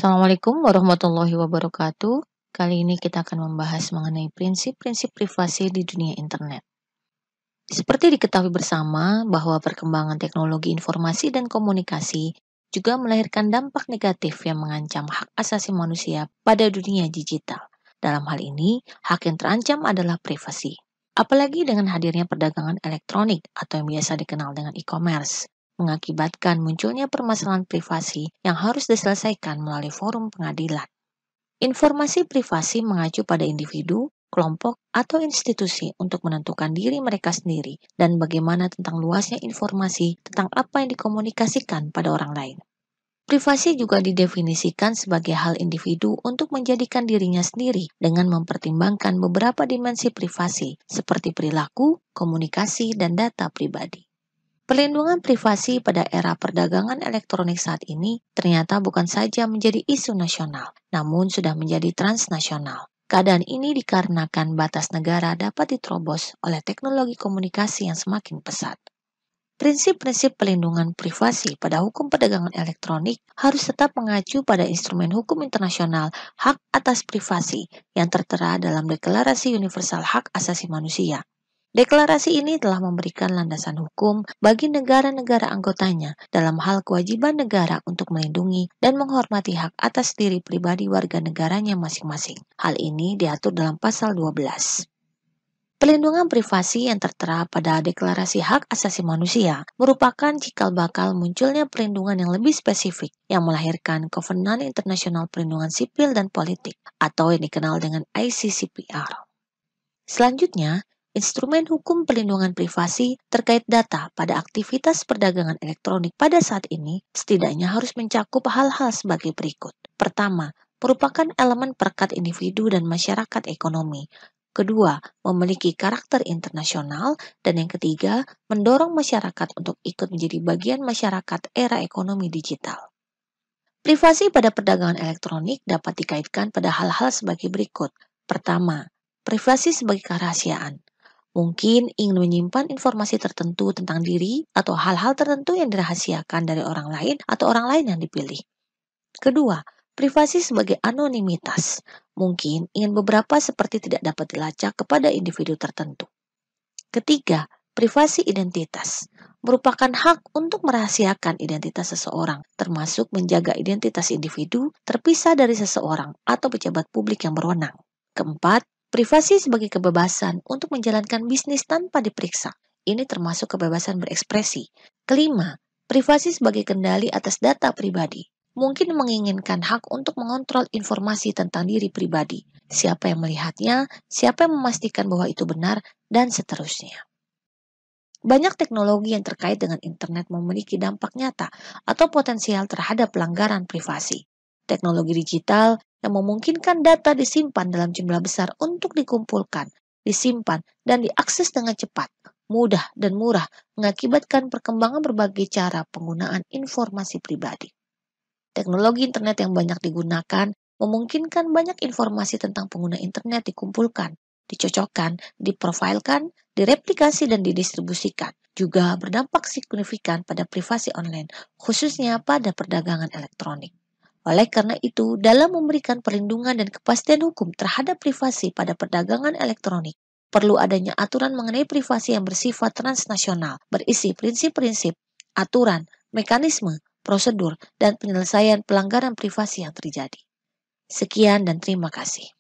Assalamualaikum warahmatullahi wabarakatuh. Kali ini kita akan membahas mengenai prinsip-prinsip privasi di dunia internet. Seperti diketahui bersama bahwa perkembangan teknologi informasi dan komunikasi juga melahirkan dampak negatif yang mengancam hak asasi manusia pada dunia digital. Dalam hal ini, hak yang terancam adalah privasi. Apalagi dengan hadirnya perdagangan elektronik atau yang biasa dikenal dengan e-commerce, mengakibatkan munculnya permasalahan privasi yang harus diselesaikan melalui forum pengadilan. Informasi privasi mengacu pada individu, kelompok, atau institusi untuk menentukan diri mereka sendiri dan bagaimana tentang luasnya informasi tentang apa yang dikomunikasikan pada orang lain. Privasi juga didefinisikan sebagai hal individu untuk menjadikan dirinya sendiri dengan mempertimbangkan beberapa dimensi privasi seperti perilaku, komunikasi, dan data pribadi. Perlindungan privasi pada era perdagangan elektronik saat ini ternyata bukan saja menjadi isu nasional, namun sudah menjadi transnasional. Keadaan ini dikarenakan batas negara dapat diterobos oleh teknologi komunikasi yang semakin pesat. Prinsip-prinsip pelindungan privasi pada hukum perdagangan elektronik harus tetap mengacu pada instrumen hukum internasional hak atas privasi yang tertera dalam Deklarasi Universal Hak Asasi Manusia. Deklarasi ini telah memberikan landasan hukum bagi negara-negara anggotanya dalam hal kewajiban negara untuk melindungi dan menghormati hak atas diri pribadi warga negaranya masing-masing. Hal ini diatur dalam pasal 12. Pelindungan privasi yang tertera pada Deklarasi Hak Asasi Manusia merupakan cikal bakal munculnya perlindungan yang lebih spesifik yang melahirkan Kovenan Internasional Perlindungan Sipil dan Politik atau yang dikenal dengan ICCPR. Selanjutnya, instrumen hukum perlindungan privasi terkait data pada aktivitas perdagangan elektronik pada saat ini setidaknya harus mencakup hal-hal sebagai berikut. Pertama, merupakan elemen perekat individu dan masyarakat ekonomi. Kedua, memiliki karakter internasional. Dan yang ketiga, mendorong masyarakat untuk ikut menjadi bagian masyarakat era ekonomi digital. Privasi pada perdagangan elektronik dapat dikaitkan pada hal-hal sebagai berikut. Pertama, privasi sebagai kerahasiaan. Mungkin ingin menyimpan informasi tertentu tentang diri atau hal-hal tertentu yang dirahasiakan dari orang lain atau orang lain yang dipilih. Kedua, privasi sebagai anonimitas. Mungkin ingin beberapa seperti tidak dapat dilacak kepada individu tertentu. Ketiga, privasi identitas. Merupakan hak untuk merahasiakan identitas seseorang, termasuk menjaga identitas individu terpisah dari seseorang atau pejabat publik yang berwenang. Keempat, privasi sebagai kebebasan untuk menjalankan bisnis tanpa diperiksa. Ini termasuk kebebasan berekspresi. Kelima, privasi sebagai kendali atas data pribadi. Mungkin menginginkan hak untuk mengontrol informasi tentang diri pribadi, siapa yang melihatnya, siapa yang memastikan bahwa itu benar, dan seterusnya. Banyak teknologi yang terkait dengan internet memiliki dampak nyata atau potensial terhadap pelanggaran privasi. Teknologi digital yang memungkinkan data disimpan dalam jumlah besar untuk dikumpulkan, disimpan, dan diakses dengan cepat, mudah, dan murah mengakibatkan perkembangan berbagai cara penggunaan informasi pribadi. Teknologi internet yang banyak digunakan memungkinkan banyak informasi tentang pengguna internet dikumpulkan, dicocokkan, diprofilkan, direplikasi, dan didistribusikan. Juga berdampak signifikan pada privasi online, khususnya pada perdagangan elektronik. Oleh karena itu, dalam memberikan perlindungan dan kepastian hukum terhadap privasi pada perdagangan elektronik, perlu adanya aturan mengenai privasi yang bersifat transnasional, berisi prinsip-prinsip, aturan, mekanisme, prosedur, dan penyelesaian pelanggaran privasi yang terjadi. Sekian dan terima kasih.